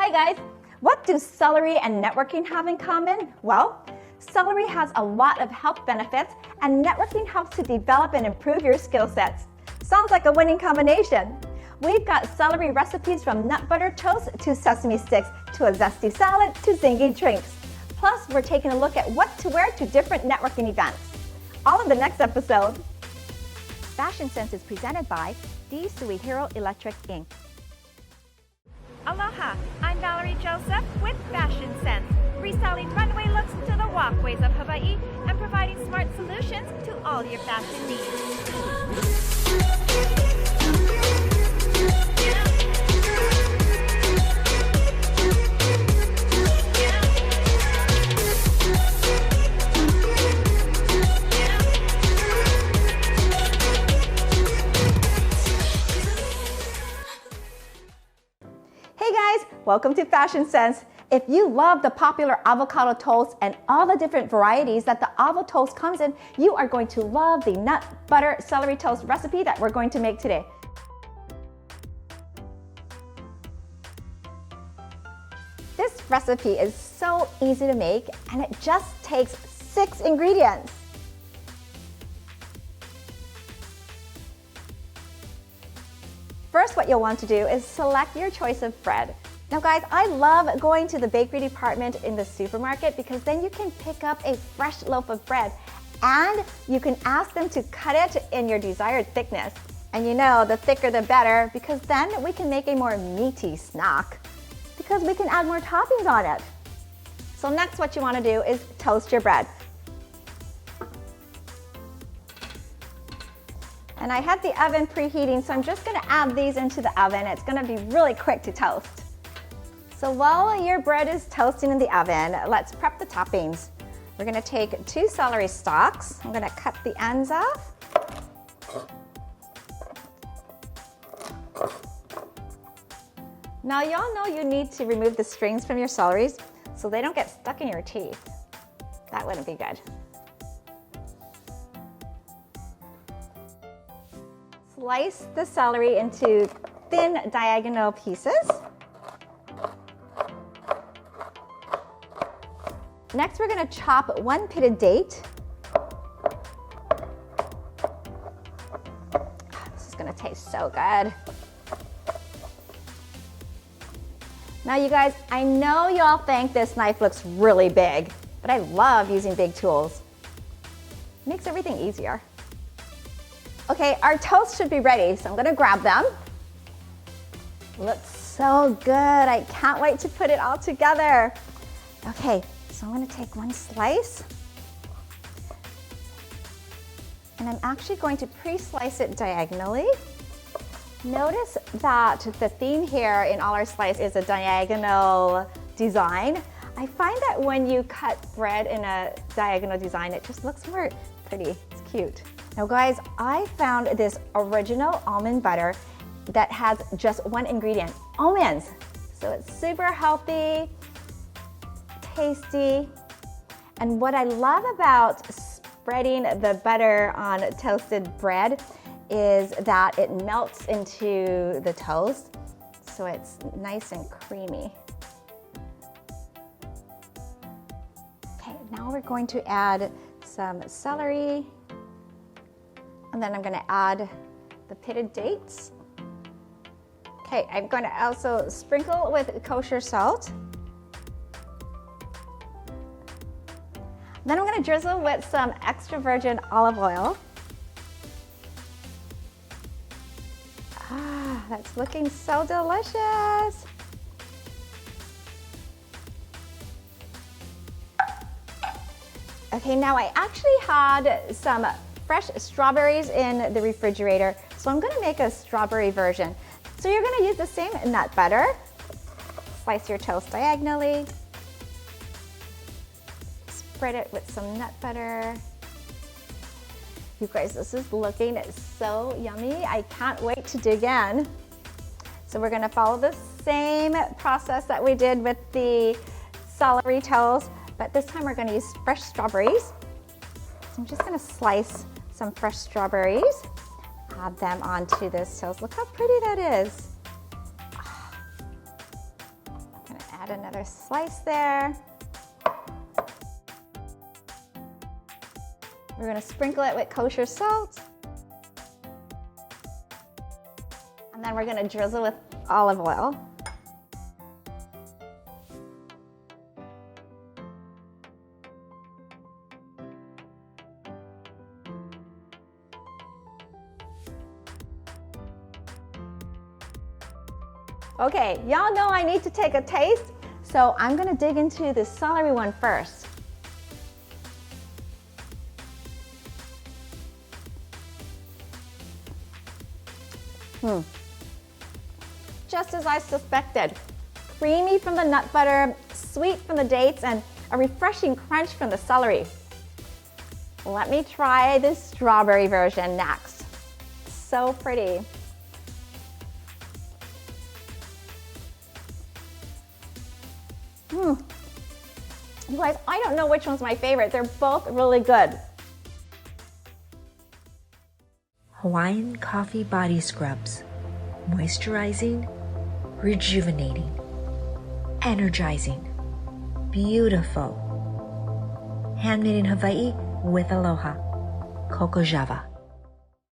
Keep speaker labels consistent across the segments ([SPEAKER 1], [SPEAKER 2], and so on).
[SPEAKER 1] Hi guys! What do celery and networking have in common? Well, celery has a lot of health benefits and networking helps to develop and improve your skill sets. Sounds like a winning combination. We've got celery recipes from nut butter toast to sesame sticks to a zesty salad to zingy drinks. Plus, we're taking a look at what to wear to different networking events. All in the next episode. Fashion Sense is presented by D. Suihiro Electric Inc.
[SPEAKER 2] Aloha, I'm Valerie Joseph with Fashion Sense, reselling runway looks to the walkways of Hawaii and providing smart solutions to all your fashion needs.
[SPEAKER 1] Welcome to Fashion Sense. If you love the popular avocado toast and all the different varieties that the avo toast comes in, you are going to love the nut butter celery toast recipe that we're going to make today. This recipe is so easy to make and it just takes 6 ingredients. First, what you'll want to do is select your choice of bread. Now guys, I love going to the bakery department in the supermarket because then you can pick up a fresh loaf of bread and you can ask them to cut it in your desired thickness. And you know, the thicker the better because then we can make a more meaty snack because we can add more toppings on it. So next what you want to do is toast your bread. And I had the oven preheating, so I'm just going to add these into the oven. It's going to be really quick to toast. So while your bread is toasting in the oven, let's prep the toppings. We're going to take 2 celery stalks. I'm going to cut the ends off. Now y'all know you need to remove the strings from your celeries so they don't get stuck in your teeth. That wouldn't be good. Slice the celery into thin diagonal pieces. Next, we're going to chop 1 pitted date. This is going to taste so good. Now you guys, I know y'all think this knife looks really big, but I love using big tools. It makes everything easier. Okay, our toast should be ready, so I'm going to grab them. Looks so good. I can't wait to put it all together. Okay. So I'm going to take 1 slice and I'm actually going to pre-slice it diagonally. Notice that the theme here in all our slices is a diagonal design. I find that when you cut bread in a diagonal design, it just looks more pretty. It's cute. Now guys, I found this original almond butter that has just 1 ingredient, almonds. So it's super healthy, tasty, and what I love about spreading the butter on toasted bread is that it melts into the toast, so it's nice and creamy. Okay, now we're going to add some celery, and then I'm going to add the pitted dates. Okay, I'm going to also sprinkle with kosher salt. Then I'm going to drizzle with some extra virgin olive oil. Ah, that's looking so delicious. Okay, now I actually had some fresh strawberries in the refrigerator, so I'm going to make a strawberry version. So you're going to use the same nut butter. Slice your toast diagonally. Spread it with some nut butter. You guys, this is looking so yummy. I can't wait to dig in. So we're going to follow the same process that we did with the celery toast, but this time we're going to use fresh strawberries. So I'm just going to slice some fresh strawberries, add them onto this toast. Look how pretty that is. I'm going another slice there. We're gonna sprinkle it with kosher salt. And then we're gonna drizzle with olive oil. Okay, y'all know I need to take a taste, so I'm gonna dig into the celery one first. Just as I suspected. Creamy from the nut butter, sweet from the dates, and a refreshing crunch from the celery. Let me try this strawberry version next. So pretty. You guys, I don't know which one's my favorite. They're both really good.
[SPEAKER 3] Hawaiian coffee body scrubs. Moisturizing, rejuvenating, energizing, beautiful. Handmade in Hawaii with aloha. Coco Java.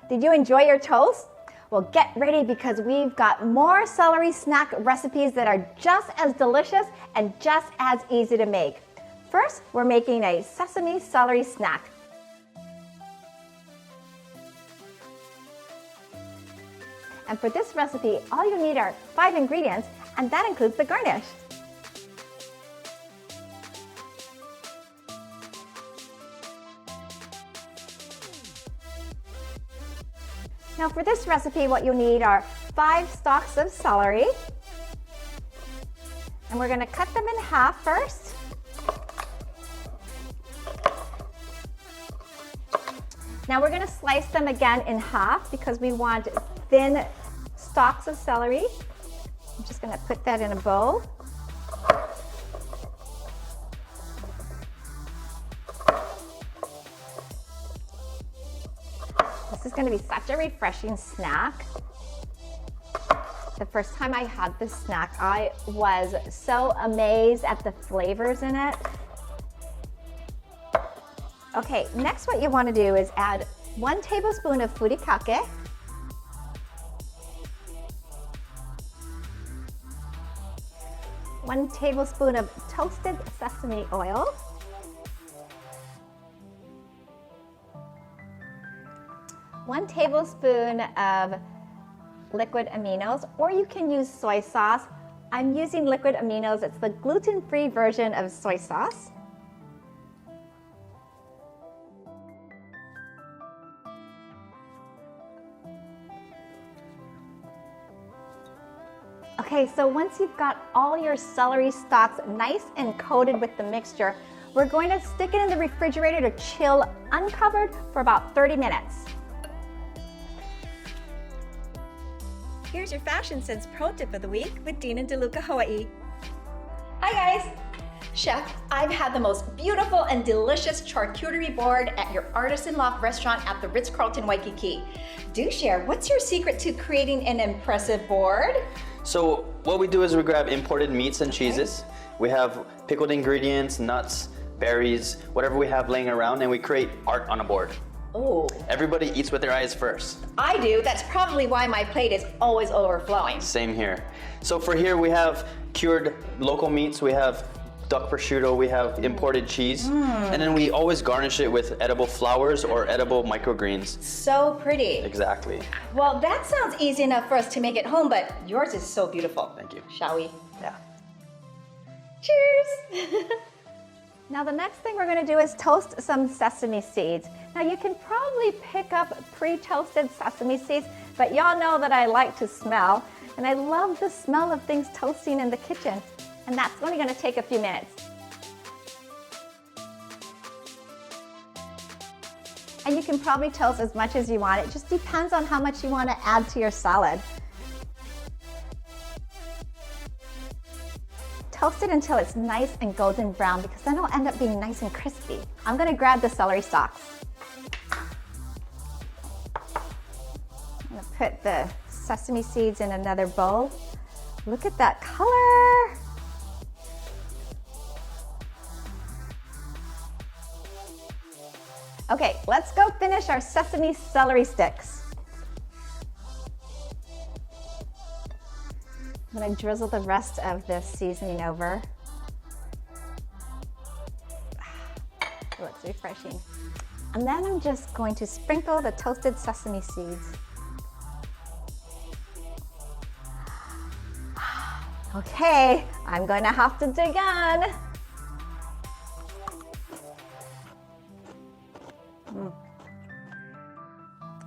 [SPEAKER 1] Did you enjoy your toast? Well, get ready because we've got more celery snack recipes that are just as delicious and just as easy to make. First, we're making a sesame celery snack. And for this recipe, all you need are 5 ingredients, and that includes the garnish. Now for this recipe, what you'll need are 5 stalks of celery. And we're gonna cut them in half first. Now we're gonna slice them again in half because we want thin stalks of celery. I'm just gonna put that in a bowl. This is gonna be such a refreshing snack. The first time I had this snack, I was so amazed at the flavors in it. Okay, next what you wanna do is add 1 tablespoon of furikake, 1 tablespoon of toasted sesame oil, 1 tablespoon of liquid aminos, or you can use soy sauce. I'm using liquid aminos. It's the gluten-free version of soy sauce. Okay, so once you've got all your celery stalks nice and coated with the mixture, we're going to stick it in the refrigerator to chill uncovered for about 30 minutes. Here's your Fashion Sense Pro Tip of the Week with Dina DeLuca, Hawaii. Hi guys! Chef, I've had the most beautiful and delicious charcuterie board at your Artisan Loft restaurant at the Ritz-Carlton Waikiki. Do share, what's your secret to creating an impressive board?
[SPEAKER 4] So what we do is we grab imported meats and cheeses. We have pickled ingredients, nuts, berries, whatever we have laying around, and we create art on a board.
[SPEAKER 1] Oh.
[SPEAKER 4] Everybody eats with their eyes first.
[SPEAKER 1] I do. That's probably why my plate is always overflowing.
[SPEAKER 4] Same here. So for here we have cured local meats, we have duck prosciutto, we have imported cheese, and then we always garnish it with edible flowers or edible microgreens.
[SPEAKER 1] So pretty.
[SPEAKER 4] Exactly.
[SPEAKER 1] Well, that sounds easy enough for us to make at home, but yours is so beautiful.
[SPEAKER 4] Thank you.
[SPEAKER 1] Shall we?
[SPEAKER 4] Yeah.
[SPEAKER 1] Cheers! Now the next thing we're going to do is toast some sesame seeds. Now you can probably pick up pre-toasted sesame seeds, but y'all know that I like to smell, and I love the smell of things toasting in the kitchen. And that's only going to take a few minutes. And you can probably toast as much as you want. It just depends on how much you want to add to your salad. Toast it until it's nice and golden brown because then it'll end up being nice and crispy. I'm going to grab the celery stalks. I'm going to put the sesame seeds in another bowl. Look at that color. Okay, let's go finish our sesame celery sticks. I'm gonna drizzle the rest of this seasoning over. Oh, it's refreshing. And then I'm just going to sprinkle the toasted sesame seeds. Okay, I'm going to have to dig in.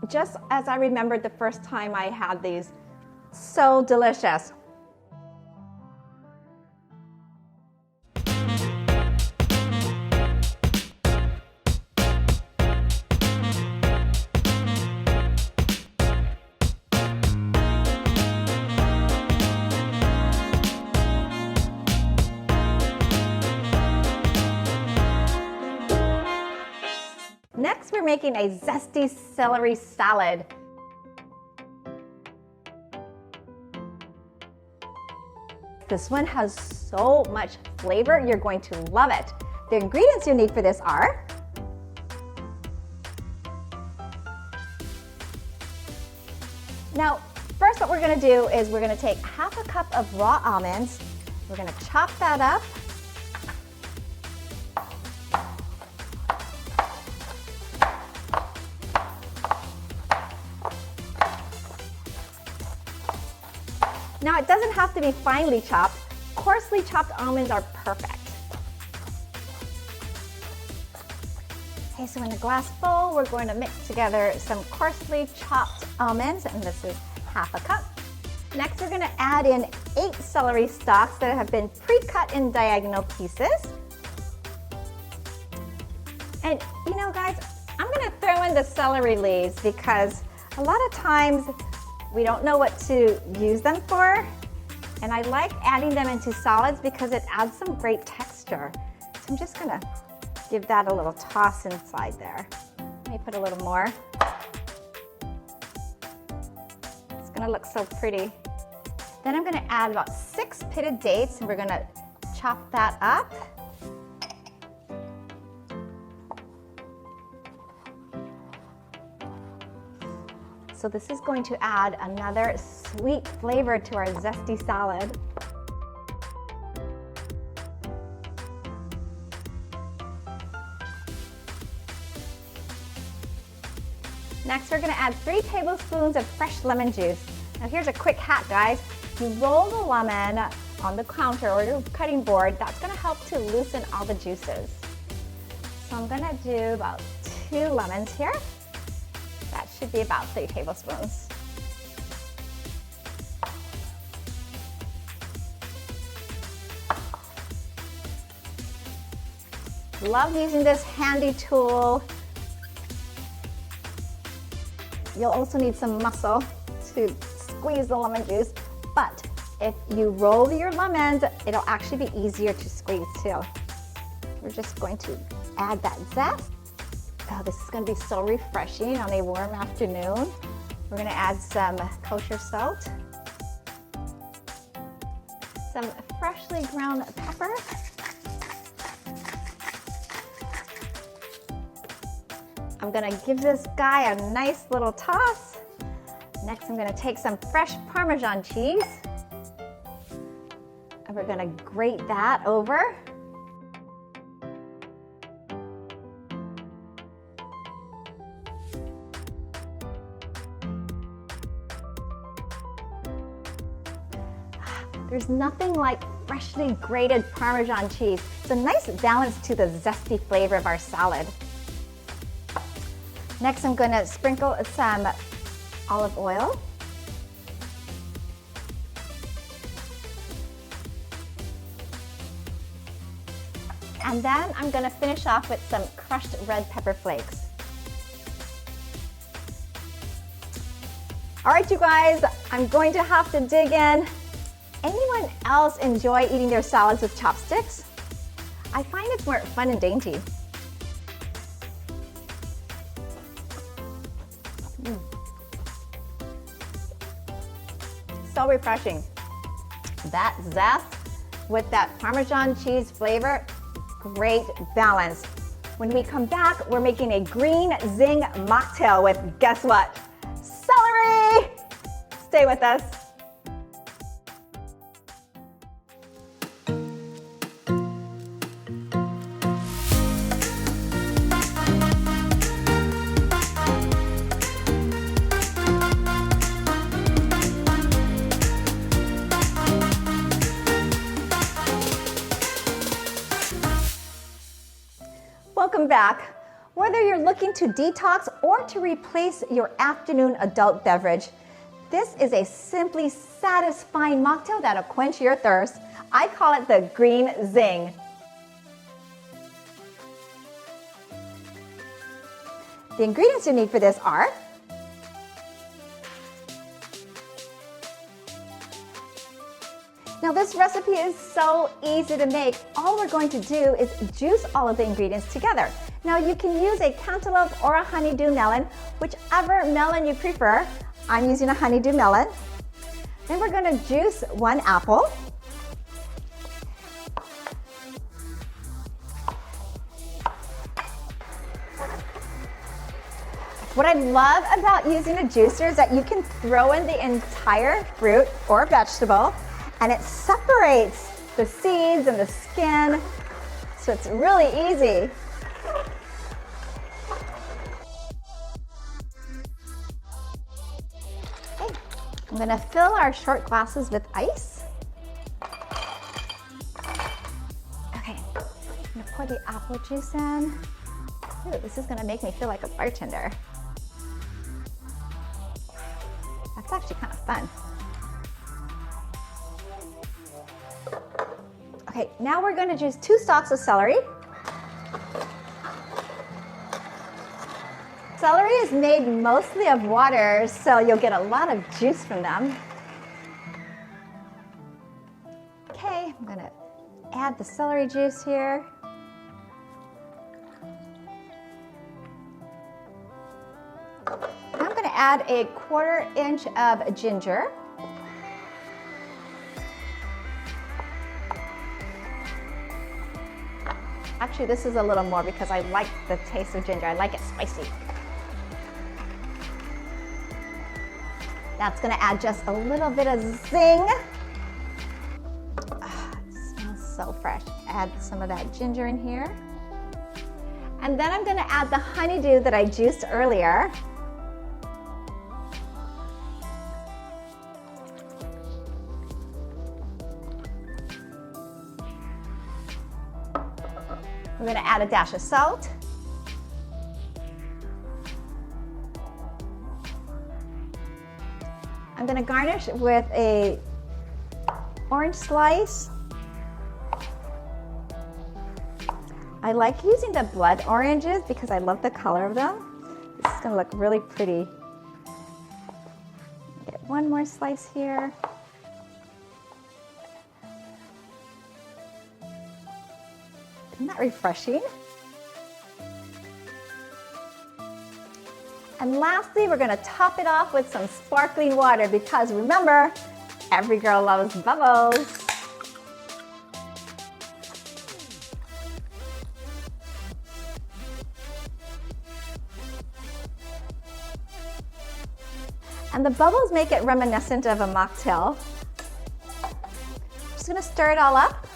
[SPEAKER 1] Just as I remembered the first time I had these, so delicious. Next, we're making a zesty celery salad. This one has so much flavor, you're going to love it. The ingredients you need for this are now, first what we're gonna do is we're gonna take half a cup of raw almonds. We're gonna chop that up. Now, it doesn't have to be finely chopped. Coarsely chopped almonds are perfect. Okay, so in a glass bowl, we're going to mix together some coarsely chopped almonds, and this is half a cup. Next, we're going to add in 8 celery stalks that have been pre-cut in diagonal pieces. And you know, guys, I'm going to throw in the celery leaves because a lot of times we don't know what to use them for, and I like adding them into salads because it adds some great texture. So I'm just gonna give that a little toss inside there. Let me put a little more. It's gonna look so pretty. Then I'm gonna add about 6 pitted dates, and we're gonna chop that up. So this is going to add another sweet flavor to our zesty salad. Next, we're gonna add 3 tablespoons of fresh lemon juice. Now here's a quick hack, guys. You roll the lemon on the counter or your cutting board. That's gonna help to loosen all the juices. So I'm gonna do about 2 lemons here. That should be about 3 tablespoons. Love using this handy tool. You'll also need some muscle to squeeze the lemon juice, but if you roll your lemons, it'll actually be easier to squeeze too. We're just going to add that zest. Oh, this is going to be so refreshing on a warm afternoon. We're going to add some kosher salt, some freshly ground pepper, I'm going to give this guy a nice little toss. Next, I'm going to take some fresh Parmesan cheese, and we're going to grate that over. There's nothing like freshly grated Parmesan cheese. It's a nice balance to the zesty flavor of our salad. Next, I'm going to sprinkle some olive oil. And then I'm going to finish off with some crushed red pepper flakes. All right, you guys, I'm going to have to dig in. Anyone else enjoy eating their salads with chopsticks? I find it's more fun and dainty. So refreshing. That zest with that Parmesan cheese flavor, great balance. When we come back, we're making a green zing mocktail with, guess what? Celery! Stay with us. Welcome back. Whether you're looking to detox or to replace your afternoon adult beverage, this is a simply satisfying mocktail that'll quench your thirst. I call it the Green Zing. The ingredients you need for this are Now this recipe is so easy to make. All we're going to do is juice all of the ingredients together. Now you can use a cantaloupe or a honeydew melon, whichever melon you prefer. I'm using a honeydew melon. Then we're going to juice 1 apple. What I love about using a juicer is that you can throw in the entire fruit or vegetable and it separates the seeds and the skin, so it's really easy. Okay, I'm gonna fill our short glasses with ice. Okay, I'm gonna pour the apple juice in. Ooh, this is gonna make me feel like a bartender. That's actually kind of fun. Okay, now we're going to juice 2 stalks of celery. Celery is made mostly of water, so you'll get a lot of juice from them. Okay, I'm going to add the celery juice here. I'm going to add a 1/4 inch of ginger. Actually, this is a little more because I like the taste of ginger. I like it spicy. That's gonna add just a little bit of zing. It smells so fresh. Add some of that ginger in here. And then I'm gonna add the honeydew that I juiced earlier. I'm going to add a dash of salt. I'm going to garnish with a orange slice. I like using the blood oranges because I love the color of them. This is going to look really pretty. Get 1 more slice here. Isn't that refreshing? And lastly, we're going to top it off with some sparkling water because remember, every girl loves bubbles. And the bubbles make it reminiscent of a mocktail. Just going to stir it all up.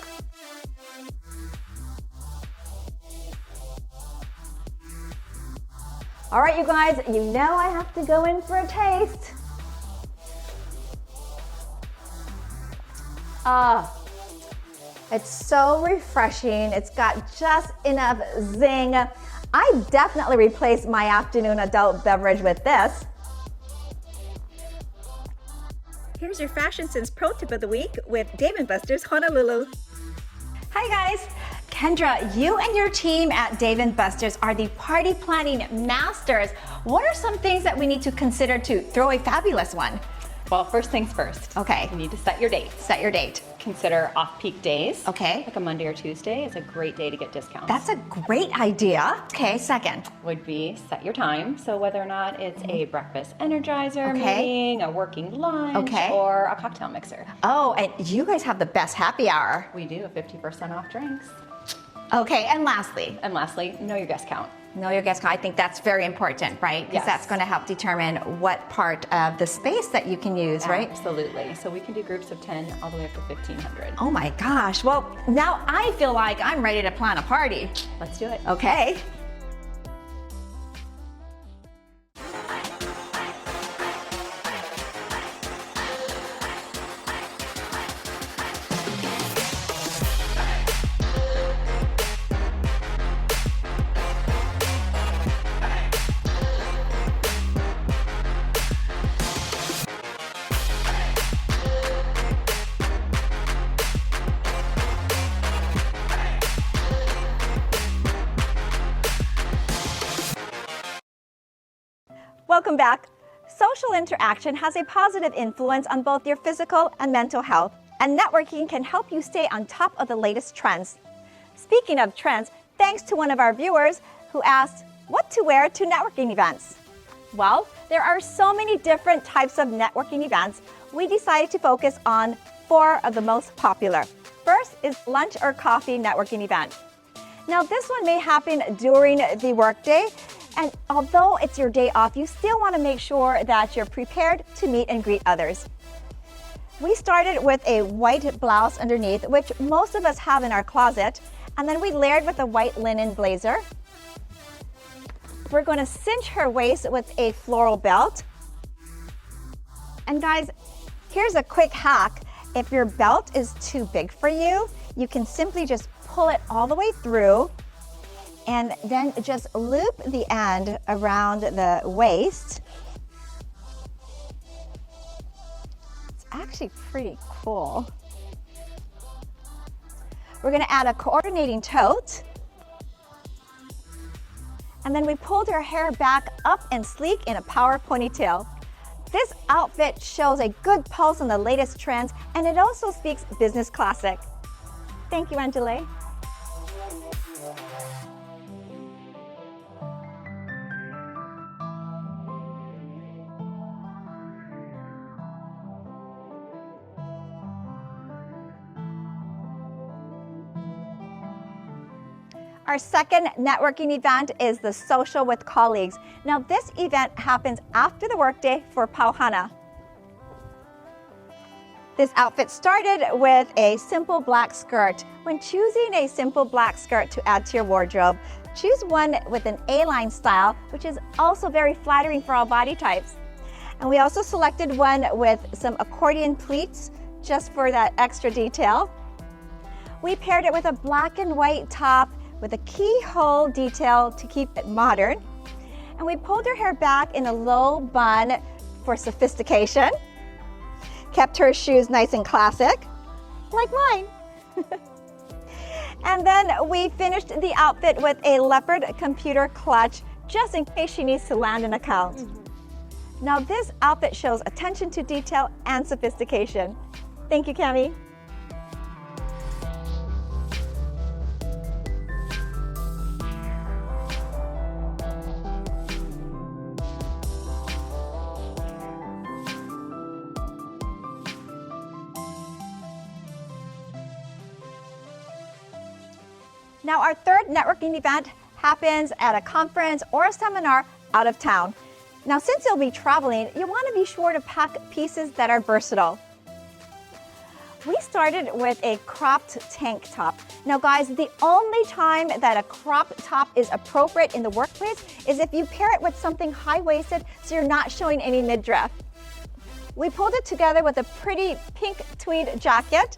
[SPEAKER 1] All right, you guys, you know I have to go in for a taste. It's so refreshing. It's got just enough zing. I definitely replaced my afternoon adult beverage with this. Here's your Fashion Sense Pro Tip of the Week with Dave & Buster's Honolulu. Hi guys. Kendra, you and your team at Dave & Buster's are the party planning masters. What are some things that we need to consider to throw a fabulous one?
[SPEAKER 5] Well, first things first.
[SPEAKER 1] Okay.
[SPEAKER 5] You need to set your date.
[SPEAKER 1] Set your date.
[SPEAKER 5] Consider off-peak days.
[SPEAKER 1] Okay.
[SPEAKER 5] Like a Monday or Tuesday is a great day to get discounts.
[SPEAKER 1] That's a great idea. Okay, second.
[SPEAKER 5] Would be set your time. So whether or not it's a breakfast energizer meeting, a working lunch, or a cocktail mixer.
[SPEAKER 1] Oh, and you guys have the best happy hour.
[SPEAKER 5] We do, 50% off drinks.
[SPEAKER 1] Okay, and lastly,
[SPEAKER 5] know your guest count.
[SPEAKER 1] know your guest count. I think that's very important, right? Because
[SPEAKER 5] Yes.
[SPEAKER 1] that's going to help determine what part of the space that you can use, right?
[SPEAKER 5] Absolutely. So we can do groups of 10 all the way up to 1,500.
[SPEAKER 1] Oh my gosh. Well, now I feel like I'm ready to plan a party.
[SPEAKER 5] Let's do it.
[SPEAKER 1] Okay. Welcome back. Social interaction has a positive influence on both your physical and mental health, and networking can help you stay on top of the latest trends. Speaking of trends, thanks to one of our viewers who asked what to wear to networking events. Well, there are so many different types of networking events. We decided to focus on 4 of the most popular. First is lunch or coffee networking event. Now, this one may happen during the workday, and although it's your day off, you still want to make sure that you're prepared to meet and greet others. We started with a white blouse underneath, which most of us have in our closet, and then we layered with a white linen blazer. We're going to cinch her waist with a floral belt. And guys, here's a quick hack. If your belt is too big for you, you can simply just pull it all the way through and then just loop the end around the waist. It's actually pretty cool. We're gonna add a coordinating tote. And then we pulled her hair back up and sleek in a power ponytail. This outfit shows a good pulse on the latest trends, and it also speaks business classic. Thank you, Angela. Our second networking event is the Social with Colleagues. Now, this event happens after the workday for Pauhana. This outfit started with a simple black skirt. When choosing a simple black skirt to add to your wardrobe, choose one with an A-line style, which is also very flattering for all body types. And we also selected one with some accordion pleats just for that extra detail. We paired it with a black and white top with a keyhole detail to keep it modern. And we pulled her hair back in a low bun for sophistication. Kept her shoes nice and classic, like mine. And then we finished the outfit with a leopard computer clutch, just in case she needs to land an account. Now this outfit shows attention to detail and sophistication. Thank you, Cami. Now, our third networking event happens at a conference or a seminar out of town. Now, since you'll be traveling, you want to be sure to pack pieces that are versatile. We started with a cropped tank top. Now, guys, the only time that a cropped top is appropriate in the workplace is if you pair it with something high-waisted so you're not showing any midriff. We pulled it together with a pretty pink tweed jacket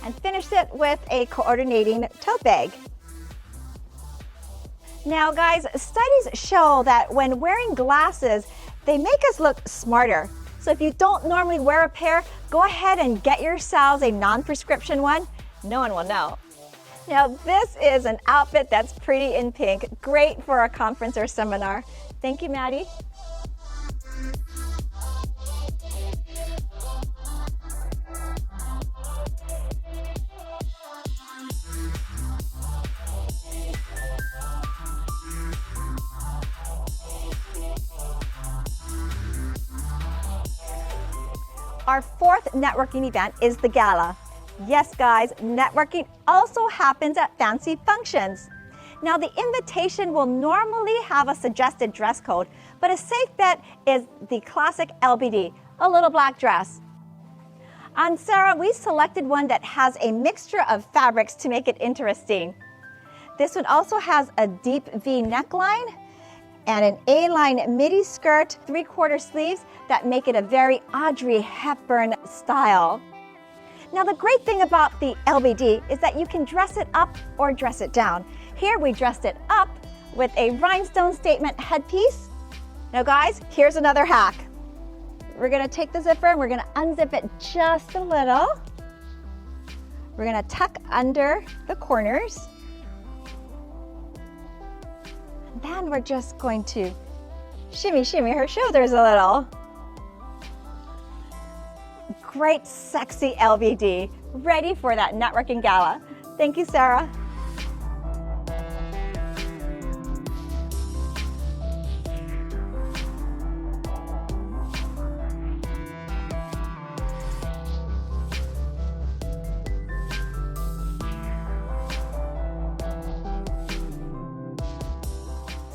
[SPEAKER 1] and finished it with a coordinating tote bag. Now guys, studies show that when wearing glasses, they make us look smarter. So if you don't normally wear a pair, go ahead and get yourselves a non-prescription one. No one will know. Now this is an outfit that's pretty in pink, great for a conference or seminar. Thank you, Maddie. Our fourth networking event is the gala. Yes, guys, networking also happens at fancy functions. Now, the invitation will normally have a suggested dress code, but a safe bet is the classic LBD, a little black dress. On Sarah, we selected one that has a mixture of fabrics to make it interesting. This one also has a deep V neckline and an A-line midi skirt, 3/4 sleeves that make it a very Audrey Hepburn style. Now, the great thing about the LBD is that you can dress it up or dress it down. Here we dressed it up with a rhinestone statement headpiece. Now guys, here's another hack. We're gonna take the zipper and we're gonna unzip it just a little. We're gonna tuck under the corners. And then we're just going to shimmy her shoulders a little. Great, sexy LBD, ready for that networking gala. Thank you, Sarah.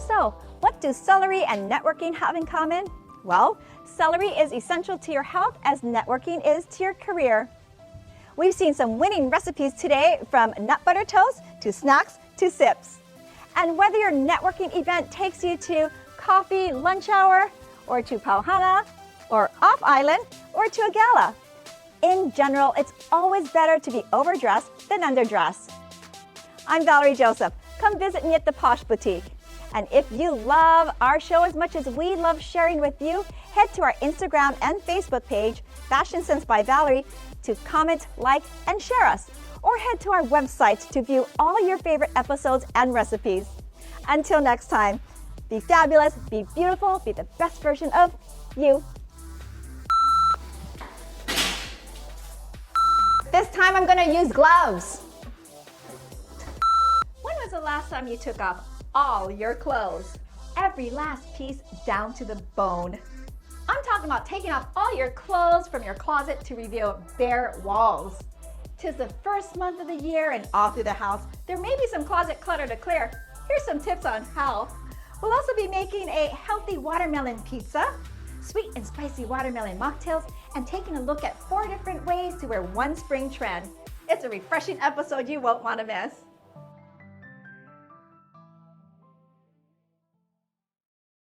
[SPEAKER 1] So, what do celery and networking have in common? Well, celery is essential to your health as networking is to your career. We've seen some winning recipes today, from nut butter toast to snacks to sips. And whether your networking event takes you to coffee, lunch hour, or to Pauhana, or off island, or to a gala, in general, it's always better to be overdressed than underdressed. I'm Valerie Joseph. Come visit me at the Posh Boutique. And if you love our show as much as we love sharing with you, head to our Instagram and Facebook page, Fashion Sense by Valerie, to comment, like, and share us. Or head to our website to view all your favorite episodes and recipes. Until next time, be fabulous, be beautiful, be the best version of you. This time I'm gonna use gloves. When was the last time you took off all your clothes? Every last piece down to the bone. I'm talking about taking off all your clothes from your closet to reveal bare walls. 'Tis the first month of the year and all through the house, there may be some closet clutter to clear. Here's some tips on how. We'll also be making a healthy watermelon pizza, sweet and spicy watermelon mocktails, and taking a look at 4 different ways to wear one spring trend. It's a refreshing episode you won't want to miss.